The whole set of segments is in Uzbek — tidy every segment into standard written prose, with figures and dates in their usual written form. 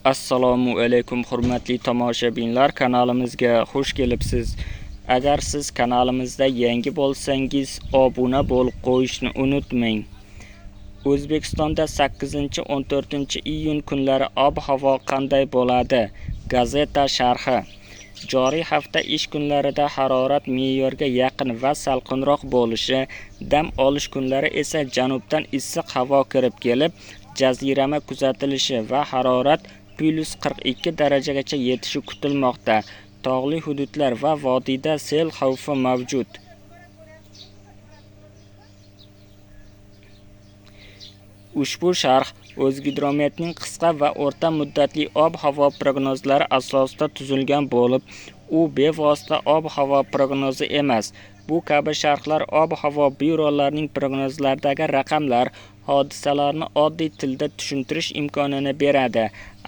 Assalomu alaykum hurmatli tomoshabinlar, kanalimizga xush kelibsiz. Agar siz kanalimizda yangi bo'lsangiz, obuna bo'lib qo'yishni unutmang. O'zbekistonda 8-14 iyun kunlari ob-havo qanday bo'ladi? Gazeta sharhi. Joriy hafta ish kunlarida harorat me'yorga yaqin va salqinroq bo'lishi, dam olish kunlari esa janubdan issiq havo kirib kelib, jazirama kuzatilishi va harorat +42 darajagacha yetishi kutilmoqda. Tog'li hududlar va vodiyda sel xavfi mavjud. Ushbu sharh O'zgidrometning qisqa va o'rta muddatli ob-havo prognozlari asosida tuzilgan bo'lib, u bevosita ob-havo prognozi emas. Bu kabi sharhlar ob-havo byurolarining prognozlaridagi raqamlar, hodisalarni oddiy tilda tushuntirish imkonini beradi.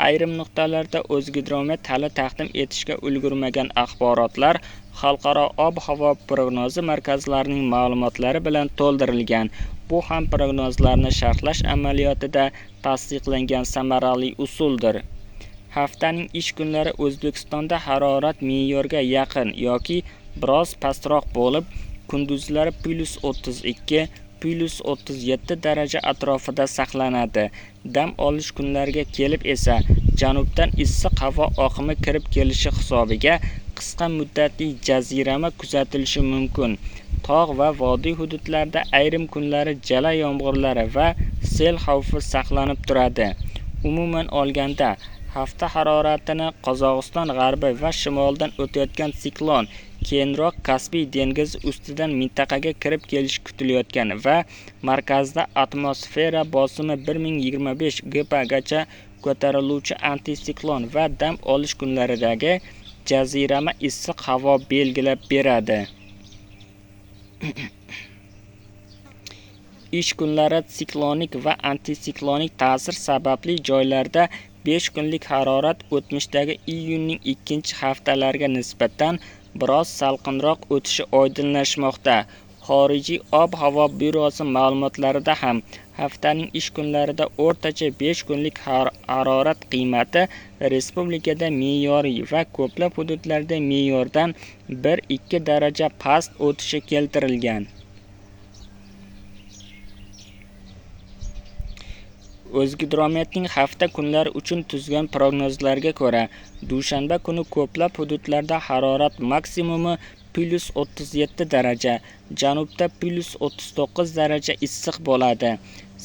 Ayrim nuqtalarda O'zgidromet hali taqdim etishga ulgurmagan axborotlar xalqaro ob-havo prognozi markazlarining ma'lumotlari bilan to'ldirilgan. Bu ham prognozlarni sharhlash amaliyotida tasdiqlangan samarali usuldir. Haftaning ish kunlari O'zbekistonda harorat me'yorga yaqin yoki biroz pastroq bo'lib, kunduzlari +32, +37 daraja atrofida saqlanadi. Dam olish kunlariga kelib esa janubdan issiq havo oqimi kirib kelishi hisobiga qisqa muddatli jazirama kuzatilishi mumkin. Tog' va vodiy hududlarda ayrim kunlari jala yomg'irlari va sel xavfi saqlanib turadi. Umuman olganda, hafta haroratini Qozog'iston g'arbi va shimolidan o'tayotgan siklon keyinroq Kaspiy dengizi ustidan mintaqaga kirib kelishi kutilayotgan va markazda atmosfera bosimi 1025 GPa gacha ko'tariluvchi antisiklon va dam olish kunlaridagi jazirama issiq havo belgilab beradi. Ish kunlari siklonik va antisiklonlik ta'sir sababli joylarda 5 kunlik harorat o'tmishdagi iyunning ikkinchi haftalariga nisbatan biroz salqinroq o'tishi oydinlashmoqda. Xorijiy ob-havo byurosi ma'lumotlarida ham haftaning ish kunlarida o'rtacha 5 kunlik harorat qiymati respublikada me'yoriy va ko'plab hududlarda me'yordan 1-2 daraja past o'tishi keltirilgan. O'zgidrometning hafta kunlari uchun tuzgan prognozlariga ko'ra, dushanba kuni ko'plab hududlarda harorat maksimumi +37 daraja, janubda +39 daraja issiq bo'ladi.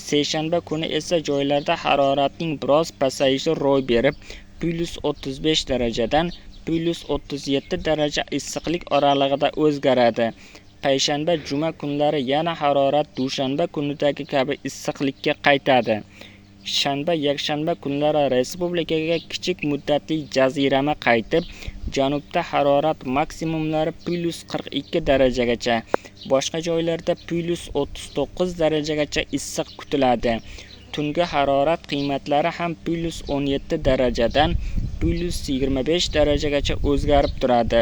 Seshanba kuni esa joylarda haroratning biroz pasayishi ro'y berib, +35 darajadan +37 daraja issiqlik oralig'ida o'zgaradi. Payshanba, juma kunlari yana harorat dushanba kunidagi kabi issiqlikka qaytadi. Shanba, yakshanba kunlari respublikaga kichik muddatli jazirama qaytib, janubda harorat maksimumlari +42 darajagacha, boshqa joylarda +39 darajagacha issiq kutiladi. Tungi harorat qiymatlari ham +17 darajadan +25 darajagacha o'zgarib turadi.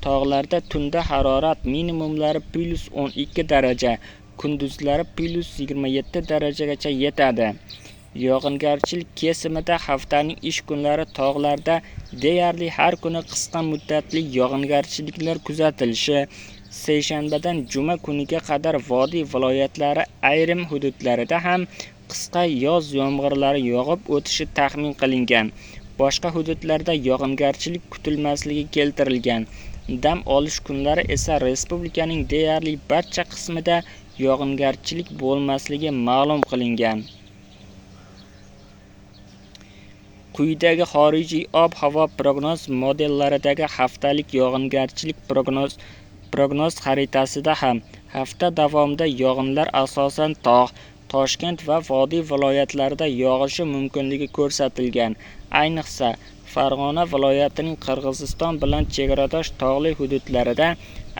Tog'larda tunda harorat minimumlari +12 daraja, kunduzlari +27 darajagacha yetadi. Yog'ingarchilik kesimida haftaning ish kunlari tog'larda deyarli har kuni qisqa muddatli yog'ingarchiliklar kuzatilishi, seshanbadan juma kuniga qadar vodiy viloyatlari ayrim hududlarida ham qisqa yoz yomg'irlari yog'ib o'tishi taxmin qilingan. Boshqa hududlarda yog'ingarchilik kutilmasligi keltirilgan. Dam olish kunlari esa respublikaning deyarli barcha qismida yog'ingarchilik bo'lmasligi ma'lum qilingan. Quyidagi xorijiy ob-havo prognoz modellaridagi haftalik yog'ingarchilik prognoz xaritasida ham hafta davomida yog'inlar asosan tog', Toshkent va vodiy viloyatlarida yog'ishi mumkinligi ko'rsatilgan. Ayniqsa, Farg'ona viloyatining Qirg'iziston bilan chegaradosh tog'li hududlarida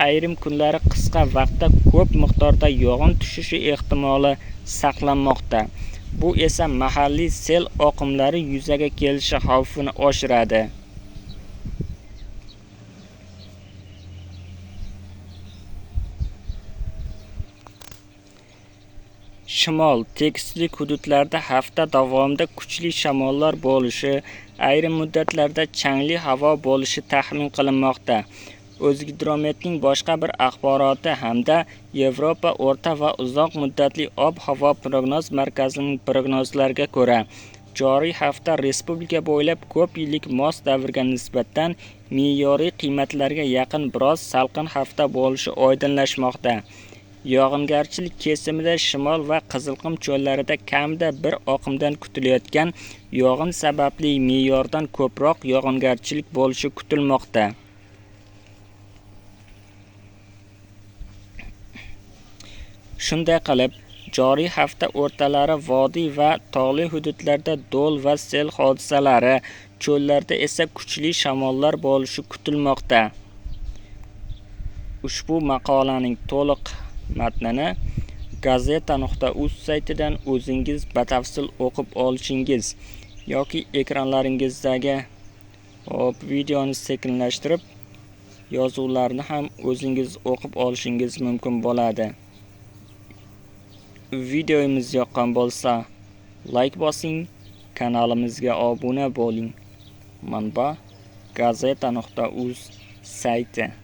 ayrim kunlari qisqa vaqtda ko'p miqdorda yog'in tushishi ehtimoli saqlanmoqda. Bu esa mahalliy sel oqimlari yuzaga kelishi xavfini oshiradi. Shimol tekislik hududlarda hafta davomida kuchli shamollar bo'lishi, ayrim muddatlarda changli havo bo'lishi taxmin qilinmoqda. O'zgidrometning boshqa bir axboroti hamda Yevropa o'rta va uzoq muddatli ob-havo prognoz markazining prognozlariga ko'ra, joriy hafta respublika bo'ylab ko'p yillik mos davrga nisbatan me'yoriy qiymatlarga yaqin biroz salqin hafta bo'lishi oydinlashmoqda. Yog'ingarchilik kesimida shimol va Qizilqum cho'llarida kamida bir oqimdan kutilayotgan yog'in sababli me'yordan ko'proq yog'ingarchilik bo'lishi kutilmoqda. Shunday qilib, joriy hafta o'rtalari vodiy va tog'li hududlarda do'l va sel hodisalari, cho'llarda esa kuchli shamollar bo'lishi kutilmoqda. Ushbu maqolaning to'liq matnini gazeta.uz saytidan o'zingiz batafsil o'qib olishingiz yoki ekranlaringizdagi videoni sekinlashtirib yozuvlarni ham o'zingiz o'qib olishingiz mumkin bo'ladi. Videomiz yoqqan bo'lsa, like bosing, kanalimizga obuna bo'ling. Manba gazeta.uz sayti.